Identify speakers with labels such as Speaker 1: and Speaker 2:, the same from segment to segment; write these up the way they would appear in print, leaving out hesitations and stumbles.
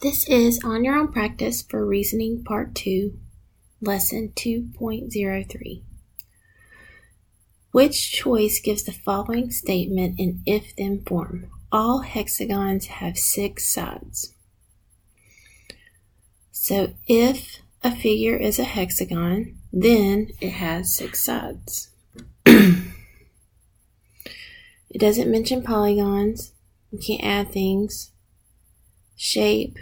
Speaker 1: This is On Your Own Practice for Reasoning Part 2, Lesson 2.03. Which choice gives the following statement in if-then form? All hexagons have 6 sides. So if a figure is a hexagon, then it has 6 sides. It doesn't mention polygons. You can't add things. Shape.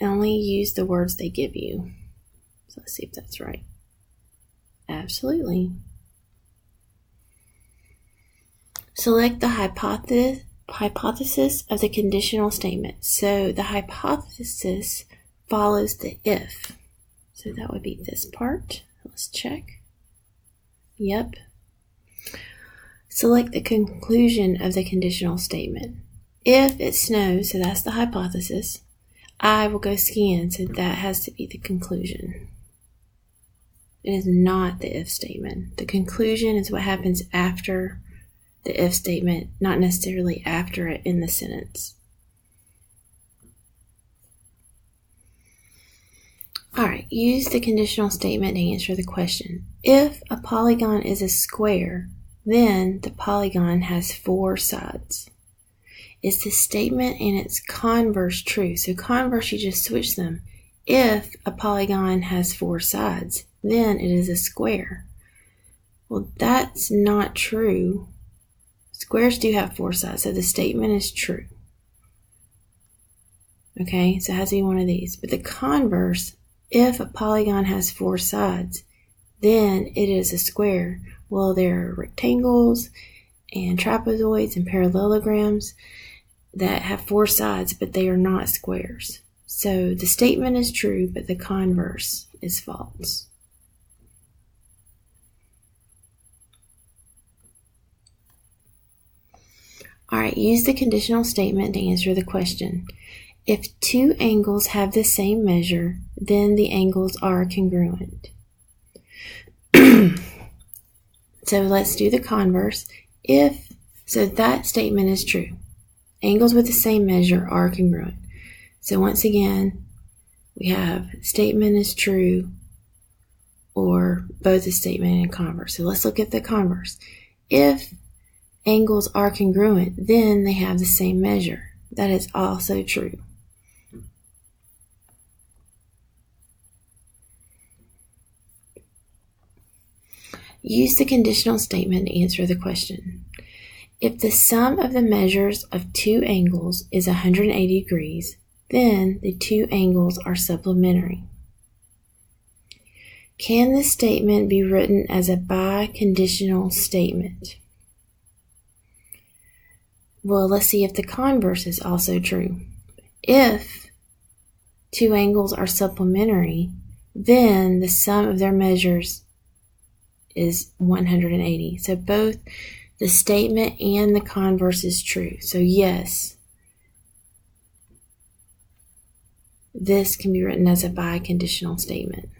Speaker 1: Only use the words they give you. So let's see if that's right. Absolutely. Select the hypothesis of the conditional statement. So the hypothesis follows the if. So that would be this part. Let's check. Yep. Select the conclusion of the conditional statement. If it snows, so that's the hypothesis, I will go skiing, so that has to be the conclusion. It is not the if statement. The conclusion is what happens after the if statement, not necessarily after it in the sentence. Alright, use the conditional statement to answer the question. If a polygon is a square, then the polygon has 4 sides. Is the statement and its converse true? So converse, you just switch them. If a polygon has 4 sides, then it is a square. Well, that's not true. Squares do have 4 sides, so the statement is true. Okay, so it has to be one of these. But the converse, if a polygon has 4 sides, then it is a square. Well, there are rectangles and trapezoids and parallelograms that have 4 sides, but they are not squares. So the statement is true, but the converse is false. Alright, use the conditional statement to answer the question. If 2 angles have the same measure, then the angles are congruent. So let's do the converse. So that statement is true. Angles with the same measure are congruent. So once again, we have statement is true or both the statement and converse. So let's look at the converse. If angles are congruent, then they have the same measure. That is also true. Use the conditional statement to answer the question. If the sum of the measures of 2 angles is 180 degrees, then the 2 angles are supplementary. Can this statement be written as a biconditional statement? Well, let's see if the converse is also true. If 2 angles are supplementary, then the sum of their measures is 180. So both the statement and the converse is true. So yes, this can be written as a biconditional statement.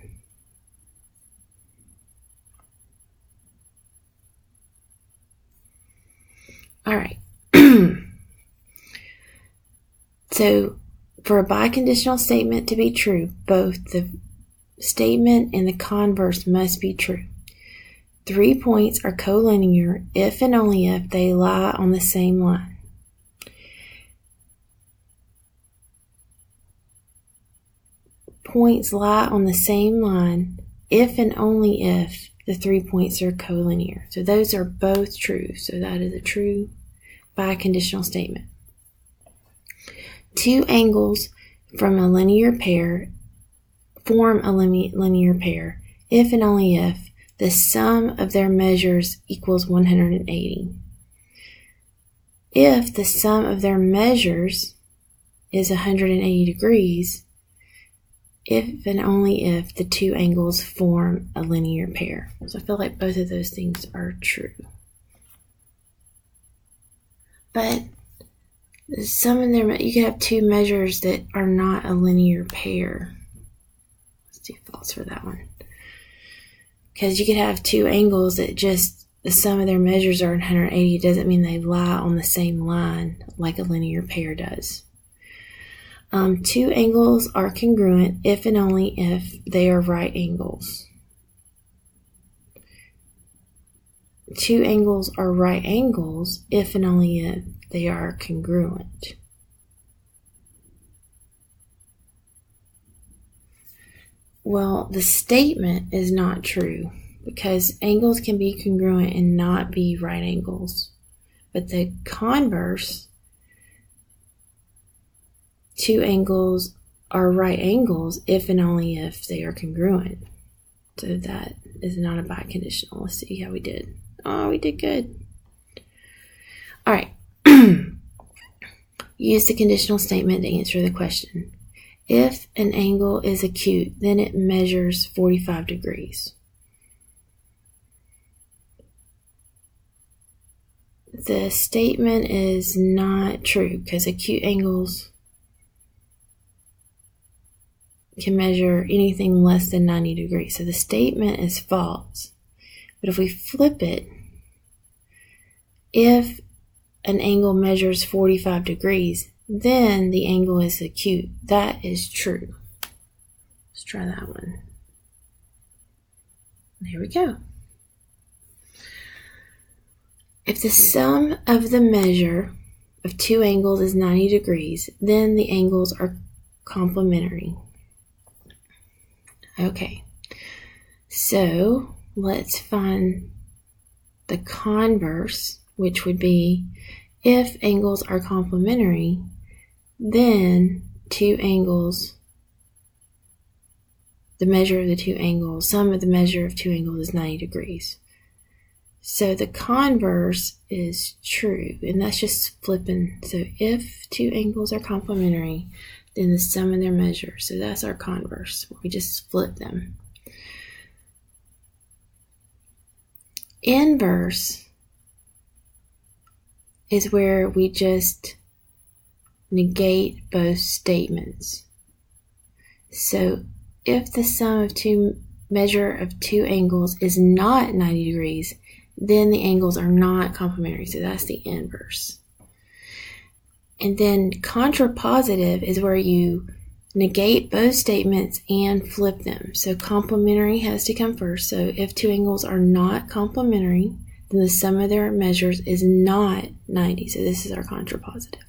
Speaker 1: All right. So for a biconditional statement to be true, both the statement and the converse must be true. 3 points are collinear if and only if they lie on the same line. Points lie on the same line if and only if the 3 points are collinear. So those are both true. So that is a true biconditional statement. 2 angles from a linear pair form a linear pair if and only if the sum of their measures equals 180. If the sum of their measures is 180 degrees, if and only if the 2 angles form a linear pair. So I feel like both of those things are true. But the sum of their, you could have 2 measures that are not a linear pair. Let's do false for that one. Because you could have 2 angles that just the sum of their measures are 180. It doesn't mean they lie on the same line like a linear pair does. Two angles are congruent if and only if they are right angles. Two angles are right angles if and only if they are congruent. Well, the statement is not true because angles can be congruent and not be right angles. But the converse, two angles are right angles if and only if they are congruent. So that is not a biconditional. Let's see how we did. Oh, we did good. All right. Use the conditional statement to answer the question. If an angle is acute, then it measures 45 degrees. The statement is not true because acute angles can measure anything less than 90 degrees. So the statement is false. But if we flip it, if an angle measures 45 degrees, then the angle is acute. That is true. Let's try that one. There we go. If the sum of the measure of two angles is 90 degrees, then the angles are complementary. Okay, so let's find the converse, which would be if angles are complementary, then two angles, the measure of the two angles, sum of the measure of two angles is 90 degrees. So the converse is true, and that's just flipping. So if two angles are complementary, then the sum of their measures. So that's our converse. We just flip them. Inverse is where we just negate both statements. So if the sum of measure of two angles is not 90 degrees, then the angles are not complementary. So that's the inverse. And then contrapositive is where you negate both statements and flip them. So complementary has to come first. So if two angles are not complementary, then the sum of their measures is not 90. So this is our contrapositive.